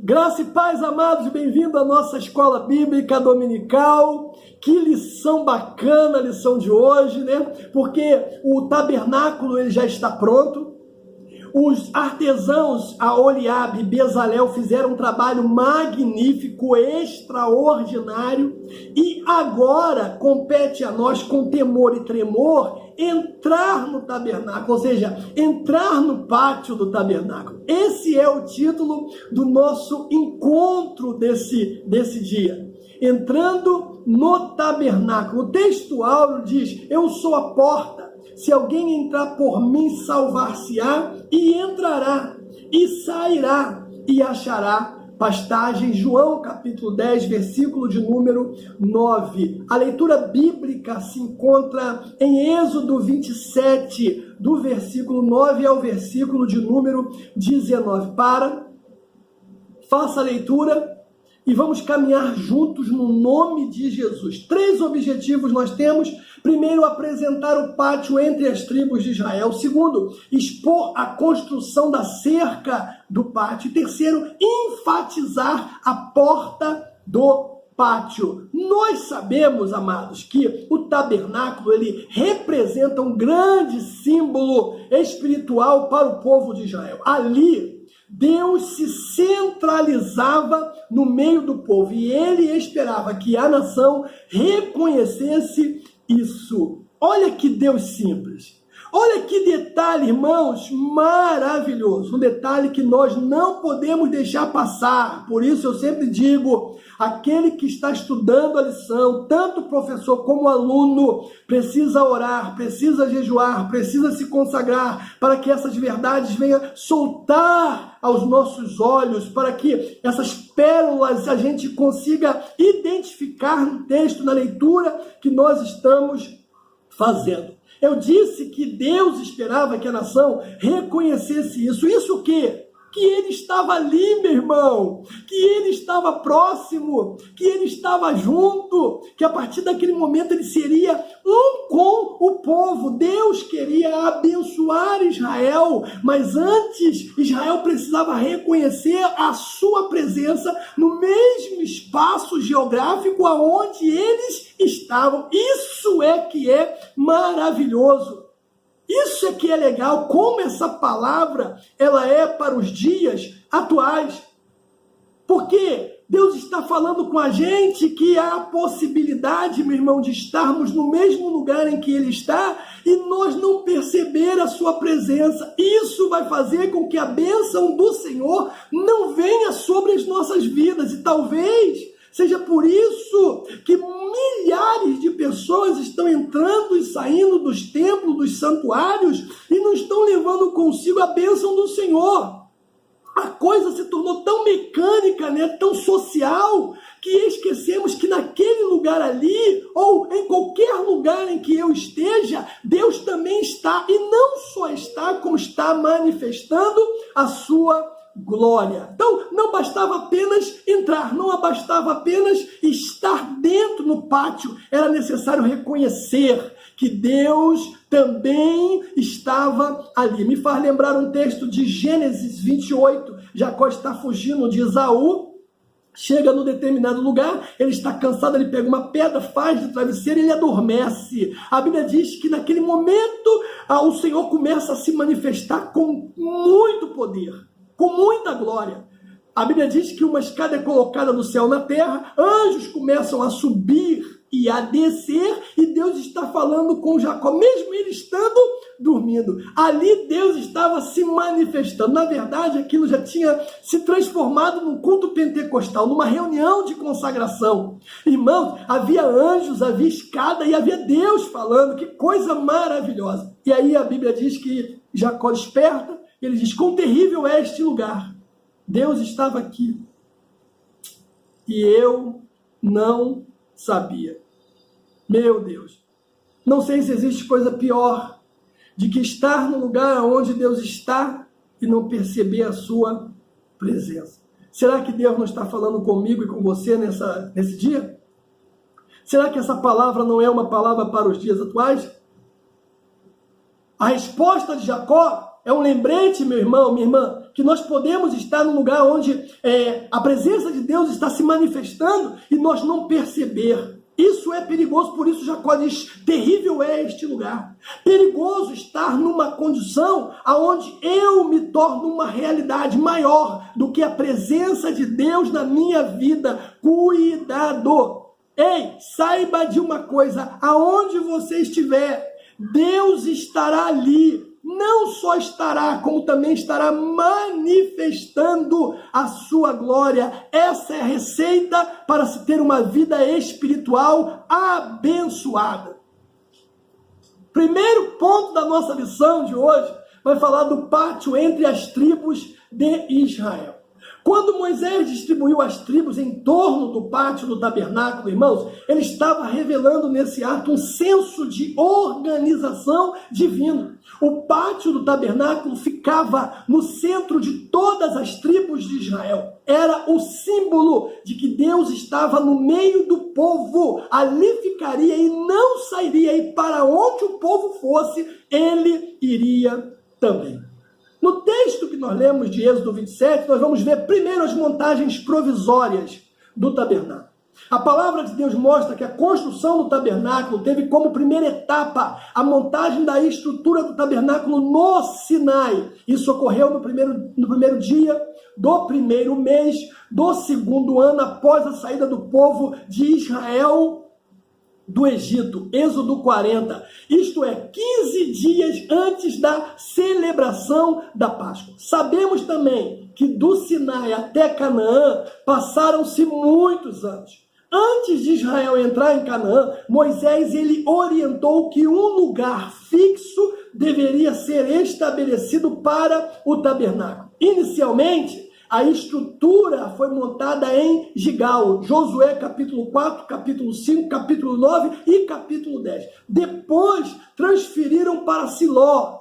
Graça e paz, amados, bem-vindo à nossa escola bíblica dominical. Que lição bacana a lição de hoje, né? Porque o tabernáculo ele já está pronto. Os artesãos Aholiabe e Bezalel fizeram um trabalho magnífico, extraordinário, e agora compete a nós, com temor e tremor, entrar no tabernáculo, ou seja, entrar no pátio do tabernáculo. Esse é o título do nosso encontro desse dia. Entrando no tabernáculo. O texto áureo diz: eu sou a porta. Se alguém entrar por mim, salvar-se-á, e entrará, e sairá, e achará pastagem. João capítulo 10, versículo de número 9. A leitura bíblica se encontra em Êxodo 27, do versículo 9 ao versículo de número 19. Faça a leitura e vamos caminhar juntos no nome de Jesus. 3 objetivos nós temos. Primeiro, apresentar o pátio entre as tribos de Israel. Segundo, expor a construção da cerca do pátio. Terceiro, enfatizar a porta do pátio. Nós sabemos, amados, que o tabernáculo ele representa um grande símbolo espiritual para o povo de Israel. Ali, Deus se centralizava no meio do povo e ele esperava que a nação reconhecesse isso. Olha que Deus simples. Olha que detalhe, irmãos, maravilhoso. Um detalhe que nós não podemos deixar passar. Por isso eu sempre digo, aquele que está estudando a lição, tanto o professor como o aluno, precisa orar, precisa jejuar, precisa se consagrar, para que essas verdades venham soltar aos nossos olhos, para que essas pérolas a gente consiga identificar no texto, na leitura que nós estamos fazendo. Eu disse que Deus esperava que a nação reconhecesse isso. Isso o quê? Que ele estava ali, meu irmão, que ele estava próximo, que ele estava junto, que a partir daquele momento ele seria um com o povo. Deus queria abençoar Israel, mas antes Israel precisava reconhecer a sua presença no mesmo espaço geográfico aonde eles estavam. Isso é que é maravilhoso. Isso é que é legal, como essa palavra ela é para os dias atuais. Porque Deus está falando com a gente que há a possibilidade, meu irmão, de estarmos no mesmo lugar em que Ele está e nós não perceber a sua presença. Isso vai fazer com que a bênção do Senhor não venha sobre as nossas vidas. E talvez seja por isso que milhares de pessoas estão entrando e saindo dos templos, dos santuários, e não estão levando consigo a bênção do Senhor. A coisa se tornou tão mecânica, né, tão social, que esquecemos que naquele lugar ali, ou em qualquer lugar em que eu esteja, Deus também está, e não só está, como está manifestando a sua glória. Então, não bastava apenas entrar, não bastava apenas estar dentro no pátio, era necessário reconhecer que Deus também estava ali. Me faz lembrar um texto de Gênesis 28, Jacó está fugindo de Esaú, chega num determinado lugar, ele está cansado, ele pega uma pedra, faz de travesseiro e ele adormece. A Bíblia diz que naquele momento o Senhor começa a se manifestar com muito poder, com muita glória. A Bíblia diz que uma escada é colocada do céu na terra, anjos começam a subir e a descer, e Deus está falando com Jacó, mesmo ele estando dormindo. Ali Deus estava se manifestando. Na verdade, aquilo já tinha se transformado num culto pentecostal, numa reunião de consagração. Irmãos, havia anjos, havia escada e havia Deus falando. Que coisa maravilhosa. E aí a Bíblia diz que Jacó desperta, e ele diz: quão terrível é este lugar. Deus estava aqui. E eu não sabia. Meu Deus. Não sei se existe coisa pior de que estar no lugar onde Deus está e não perceber a sua presença. Será que Deus não está falando comigo e com você nesse dia? Será que essa palavra não é uma palavra para os dias atuais? A resposta de Jacó é um lembrete, meu irmão, minha irmã, que nós podemos estar num lugar onde a presença de Deus está se manifestando e nós não perceber. Isso é perigoso, por isso Jacó diz, terrível é este lugar. Perigoso estar numa condição onde eu me torno uma realidade maior do que a presença de Deus na minha vida. Cuidado! Ei, saiba de uma coisa, aonde você estiver, Deus estará ali. Não só estará, como também estará manifestando a sua glória. Essa é a receita para se ter uma vida espiritual abençoada. Primeiro ponto da nossa lição de hoje vai falar do pátio entre as tribos de Israel. Quando Moisés distribuiu as tribos em torno do pátio do tabernáculo, irmãos, ele estava revelando nesse ato um senso de organização divina. O pátio do tabernáculo ficava no centro de todas as tribos de Israel. Era o símbolo de que Deus estava no meio do povo. Ali ficaria e não sairia. E para onde o povo fosse, ele iria também. No texto que nós lemos de Êxodo 27, nós vamos ver primeiro as montagens provisórias do tabernáculo. A palavra de Deus mostra que a construção do tabernáculo teve como primeira etapa a montagem da estrutura do tabernáculo no Sinai. Isso ocorreu no primeiro dia do primeiro mês do segundo ano após a saída do povo de Israel do Egito, Êxodo 40, isto é, 15 dias antes da celebração da Páscoa. Sabemos também que do Sinai até Canaã passaram-se muitos anos. Antes de Israel entrar em Canaã, Moisés ele orientou que um lugar fixo deveria ser estabelecido para o tabernáculo. Inicialmente, a estrutura foi montada em Gigal, Josué capítulo 4, capítulo 5, capítulo 9 e capítulo 10. Depois transferiram para Siló,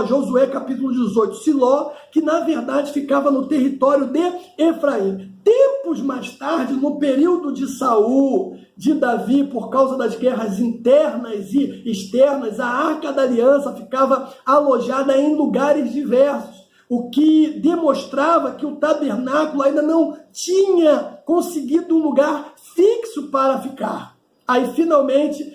Josué capítulo 18, Siló, que na verdade ficava no território de Efraim. Tempos mais tarde, no período de Saul, de Davi, por causa das guerras internas e externas, a Arca da Aliança ficava alojada em lugares diversos, o que demonstrava que o tabernáculo ainda não tinha conseguido um lugar fixo para ficar. Aí, finalmente,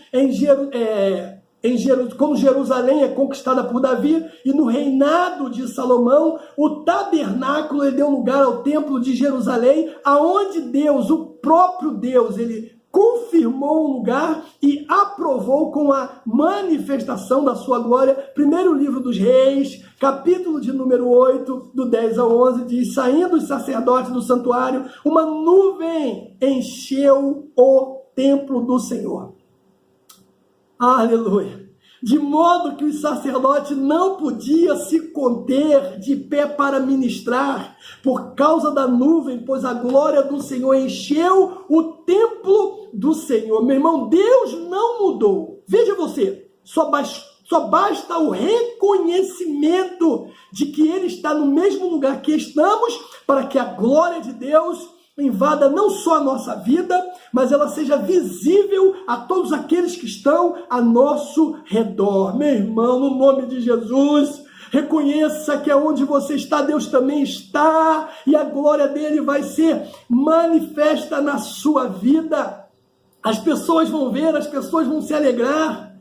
quando Jerusalém é conquistada por Davi e no reinado de Salomão, o tabernáculo deu lugar ao templo de Jerusalém, aonde Deus, o próprio Deus, ele confirmou o lugar e aprovou com a manifestação da sua glória. Primeiro livro dos Reis, capítulo de número 8, do 10 ao 11, diz: saindo os sacerdotes do santuário, uma nuvem encheu o templo do Senhor. Aleluia! De modo que o sacerdote não podia se conter de pé para ministrar por causa da nuvem, pois a glória do Senhor encheu o templo do Senhor. Meu irmão, Deus não mudou. Veja você, só basta o reconhecimento de que Ele está no mesmo lugar que estamos para que a glória de Deus invada não só a nossa vida, mas ela seja visível a todos aqueles que estão a nosso redor. Meu irmão, no nome de Jesus, reconheça que aonde você está, Deus também está, e a glória dele vai ser manifesta na sua vida. As pessoas vão ver, as pessoas vão se alegrar.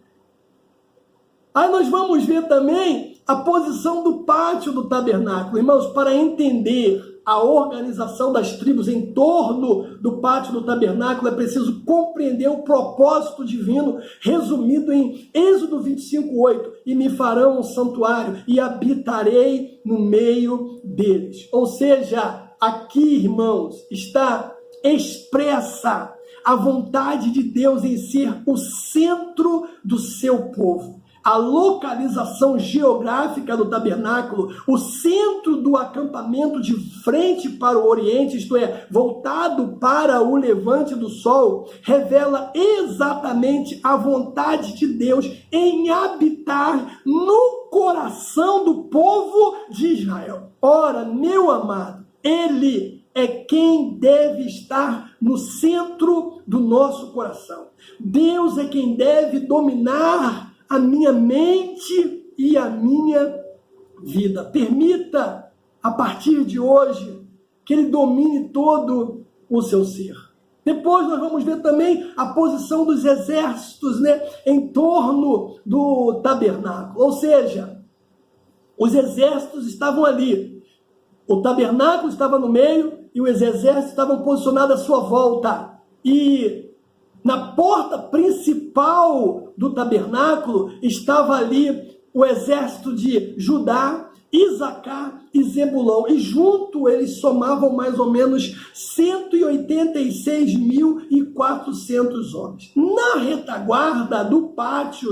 Aí nós vamos ver também a posição do pátio do tabernáculo. Irmãos, para entender a organização das tribos em torno do pátio do tabernáculo, é preciso compreender o propósito divino resumido em Êxodo 25:8. E me farão um santuário e habitarei no meio deles. Ou seja, aqui, irmãos, está expressa a vontade de Deus em ser o centro do seu povo. A localização geográfica do tabernáculo, o centro do acampamento de frente para o oriente, isto é, voltado para o levante do sol, revela exatamente a vontade de Deus em habitar no coração do povo de Israel. Ora, meu amado, Ele é quem deve estar no centro do nosso coração. Deus é quem deve dominar a minha mente e a minha vida. Permita, a partir de hoje, que ele domine todo o seu ser. Depois nós vamos ver também a posição dos exércitos, em torno do tabernáculo. Ou seja, os exércitos estavam ali. O tabernáculo estava no meio e os exércitos estavam posicionados à sua volta. E na porta principal do tabernáculo estava ali o exército de Judá, Isacar e Zebulão. E junto eles somavam mais ou menos 186.400 homens. Na retaguarda do pátio,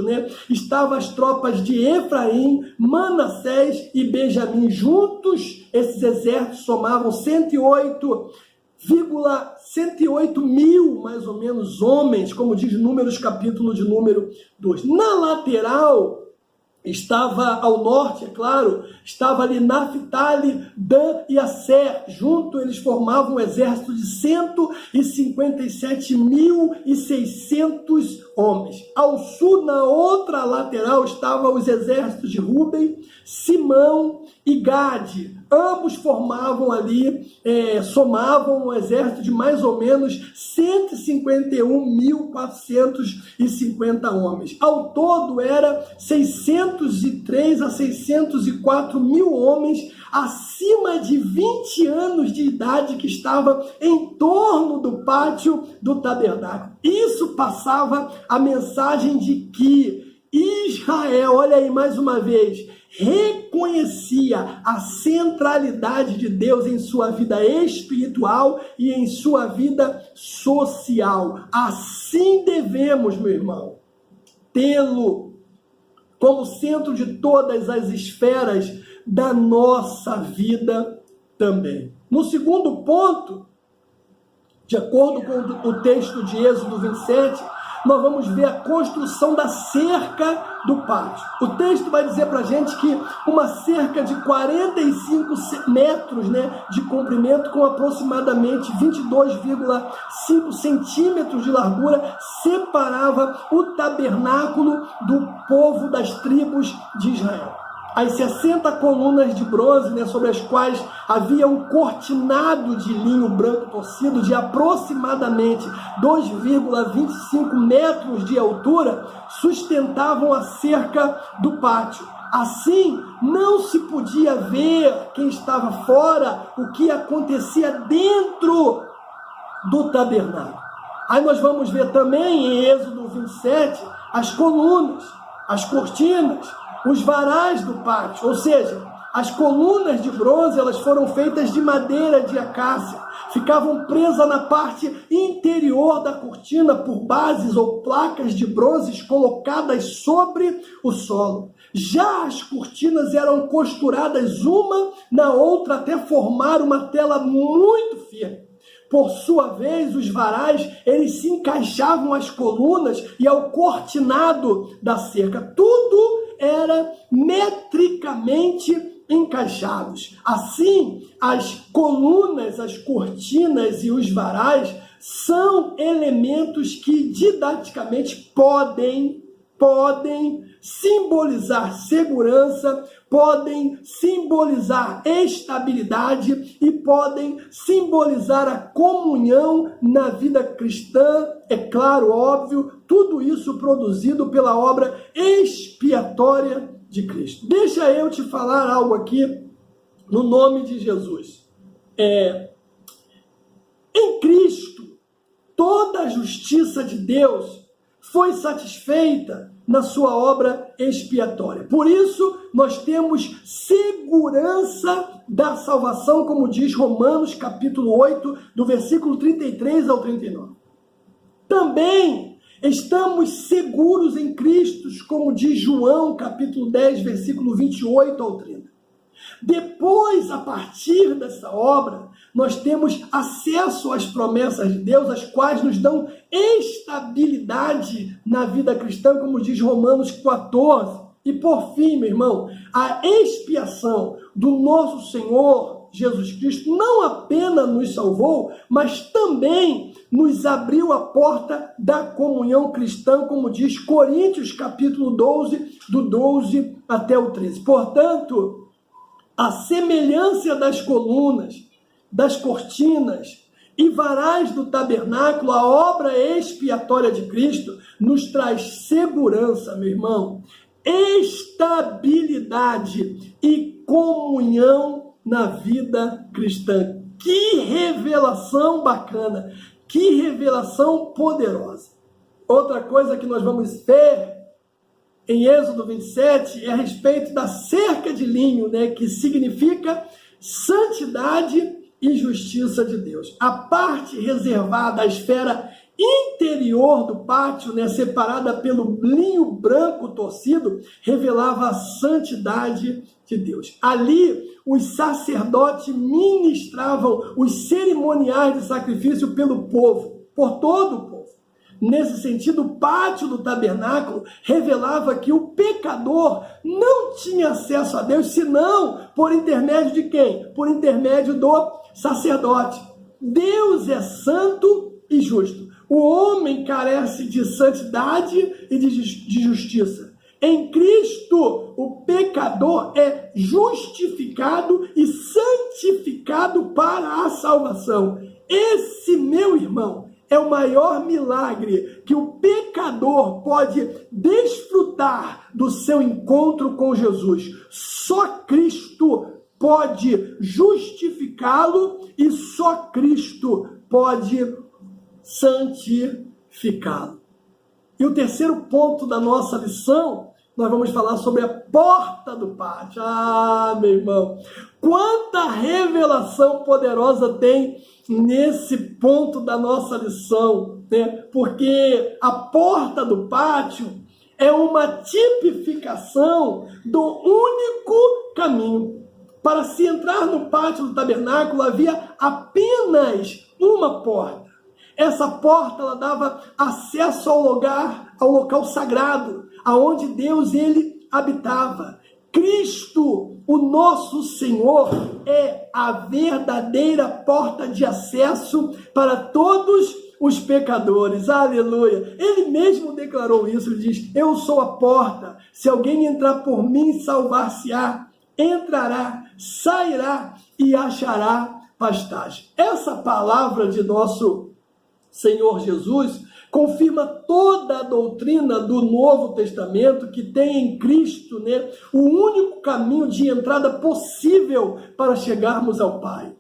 estavam as tropas de Efraim, Manassés e Benjamim. Juntos, esses exércitos somavam 108 mil, mais ou menos, homens, como diz Números, capítulo de número 2. Na lateral, estava ao norte, é claro, estava ali Naphtali, Dan e Asser. Junto eles formavam um exército de 157.600 homens. Ao sul, na outra lateral, estavam os exércitos de Ruben, Simão e Gade. Ambos formavam ali, somavam um exército de mais ou menos 151.450 homens. Ao todo, era 603 a 604 mil homens acima de 20 anos de idade que estavam em torno do pátio do tabernáculo. Isso passava a mensagem de que Israel, olha aí mais uma vez, reconhecia a centralidade de Deus em sua vida espiritual e em sua vida social. Assim devemos, meu irmão, tê-lo como centro de todas as esferas da nossa vida também. No segundo ponto, de acordo com o texto de Êxodo 27, nós vamos ver a construção da cerca do pátio. O texto vai dizer para a gente que uma cerca de 45 metros de comprimento, com aproximadamente 22,5 centímetros de largura, separava o tabernáculo do povo das tribos de Israel. As 60 colunas de bronze, sobre as quais havia um cortinado de linho branco torcido de aproximadamente 2,25 metros de altura, sustentavam a cerca do pátio. Assim, não se podia ver quem estava fora, o que acontecia dentro do tabernáculo. Aí nós vamos ver também em Êxodo 27 as colunas, as cortinas, os varais do pátio, ou seja, as colunas de bronze, elas foram feitas de madeira de acácia, ficavam presas na parte interior da cortina por bases ou placas de bronze colocadas sobre o solo. Já as cortinas eram costuradas uma na outra até formar uma tela muito firme. Por sua vez, os varais, eles se encaixavam às colunas e ao cortinado da cerca. Tudo era metricamente encaixados. Assim, as colunas, as cortinas e os varais são elementos que didaticamente podem simbolizar segurança, podem simbolizar estabilidade e podem simbolizar a comunhão na vida cristã, é claro, óbvio, tudo isso produzido pela obra expiatória de Cristo. Deixa eu te falar algo aqui no nome de Jesus. Em Cristo, toda a justiça de Deus foi satisfeita na sua obra expiatória. Por isso, nós temos segurança da salvação, como diz Romanos, capítulo 8, do versículo 33 ao 39. Também estamos seguros em Cristo, como diz João, capítulo 10, versículo 28 ao 30. Depois, a partir dessa obra, nós temos acesso às promessas de Deus, as quais nos dão estabilidade na vida cristã, como diz Romanos 14. E por fim, meu irmão, a expiação do nosso Senhor Jesus Cristo não apenas nos salvou, mas também nos abriu a porta da comunhão cristã, como diz Coríntios, capítulo 12, do 12 até o 13. Portanto, A semelhança das colunas, das cortinas e varais do tabernáculo, a obra expiatória de Cristo nos traz segurança, meu irmão, estabilidade e comunhão na vida cristã. Que revelação bacana, que revelação poderosa. Outra coisa que nós vamos ver em Êxodo 27 é a respeito da cerca de linho, né, que significa santidade e justiça de Deus. A parte reservada à esfera interior do pátio, né, separada pelo linho branco torcido, revelava a santidade de Deus. Ali, os sacerdotes ministravam os cerimoniais de sacrifício pelo povo, por todo o povo. Nesse sentido, o pátio do tabernáculo revelava que o pecador não tinha acesso a Deus, senão por intermédio de quem? Por intermédio do sacerdote. Deus é santo e justo. O homem carece de santidade e de justiça. Em Cristo, o pecador é justificado e santificado para a salvação. Esse, meu irmão, é o maior milagre que o pecador pode desfrutar do seu encontro com Jesus. Só Cristo pode justificá-lo e só Cristo pode santificá-lo. E o terceiro ponto da nossa lição, nós vamos falar sobre a porta do pátio. Ah, meu irmão, quanta revelação poderosa tem nesse ponto da nossa lição, né? Porque a porta do pátio é uma tipificação do único caminho. Para se entrar no pátio do tabernáculo havia apenas uma porta. Essa porta ela dava acesso ao local sagrado, aonde Deus ele habitava. Cristo, o nosso Senhor, é a verdadeira porta de acesso para todos os pecadores. Aleluia! Ele mesmo declarou isso, ele diz: eu sou a porta, se alguém entrar por mim, salvar-se-á, entrará, sairá e achará pastagem. Essa palavra de nosso Senhor Jesus confirma toda a doutrina do Novo Testamento, que tem em Cristo, né, o único caminho de entrada possível para chegarmos ao Pai.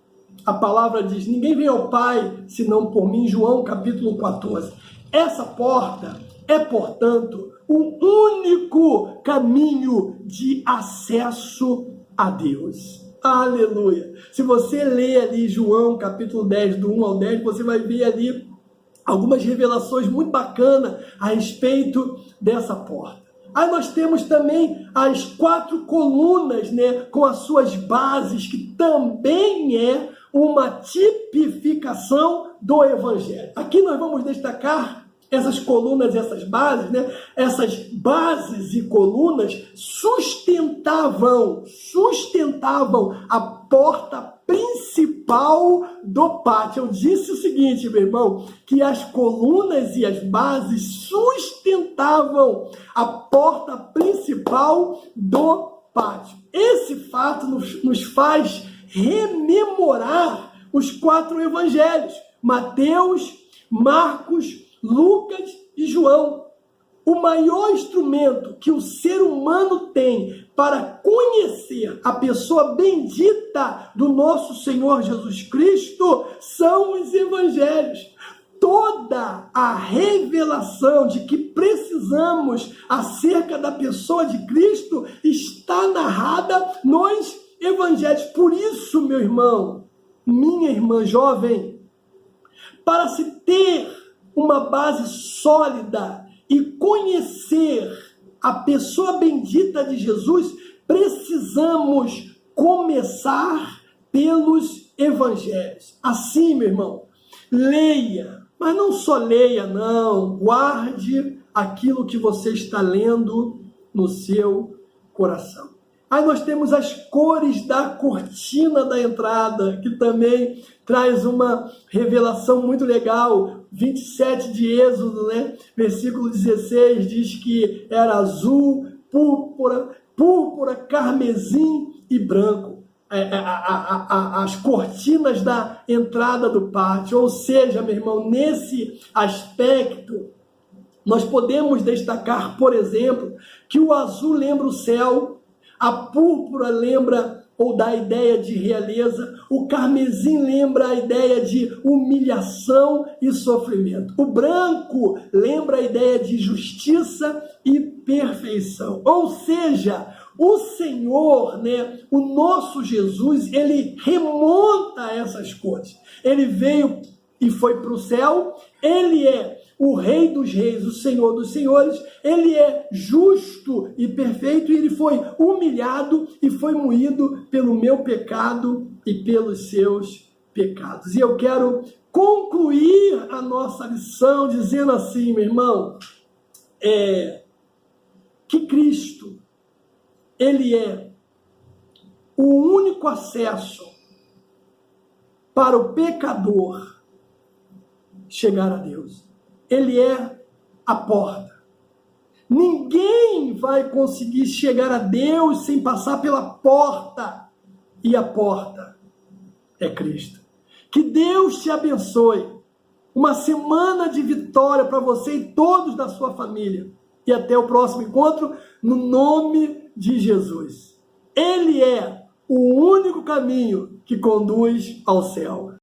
A palavra diz: ninguém vem ao Pai senão por mim, João capítulo 14. Essa porta é, portanto, o único caminho de acesso a Deus. Aleluia! Se você ler ali João capítulo 10, do 1 ao 10, você vai ver ali algumas revelações muito bacanas a respeito dessa porta. Aí nós temos também as 4 colunas, né, com as suas bases, que também é uma tipificação do Evangelho. Aqui nós vamos destacar essas colunas e essas bases, né? Essas bases e colunas sustentavam a porta principal do pátio. Eu disse o seguinte, meu irmão, que as colunas e as bases sustentavam a porta principal do pátio. Esse fato nos faz rememorar os 4 evangelhos: Mateus, Marcos, Lucas e João. O maior instrumento que o ser humano tem para conhecer a pessoa bendita do nosso Senhor Jesus Cristo são os evangelhos. Toda a revelação de que precisamos acerca da pessoa de Cristo está narrada nos evangelhos. Por isso, meu irmão, minha irmã jovem, para se ter uma base sólida e conhecer a pessoa bendita de Jesus, precisamos começar pelos evangelhos. Assim, meu irmão, leia, mas não só leia, não. Guarde aquilo que você está lendo no seu coração. Aí nós temos as cores da cortina da entrada, que também traz uma revelação muito legal. 27 de Êxodo, né? Versículo 16, diz que era azul, púrpura, carmesim e branco. as cortinas da entrada do pátio. Ou seja, meu irmão, nesse aspecto, nós podemos destacar, por exemplo, que o azul lembra o céu, a púrpura lembra ou dá a ideia de realeza, o carmesim lembra a ideia de humilhação e sofrimento. O branco lembra a ideia de justiça e perfeição. Ou seja, o Senhor, o nosso Jesus, ele remonta essas cores. Ele veio e foi para o céu, ele é o Rei dos Reis, o Senhor dos Senhores, ele é justo e perfeito, e ele foi humilhado e foi moído pelo meu pecado e pelos seus pecados. E eu quero concluir a nossa lição dizendo assim, meu irmão, que Cristo, ele é o único acesso para o pecador chegar a Deus. Ele é a porta. Ninguém vai conseguir chegar a Deus sem passar pela porta. E a porta é Cristo. Que Deus te abençoe. Uma semana de vitória para você e todos da sua família. E até o próximo encontro, no nome de Jesus. Ele é o único caminho que conduz ao céu.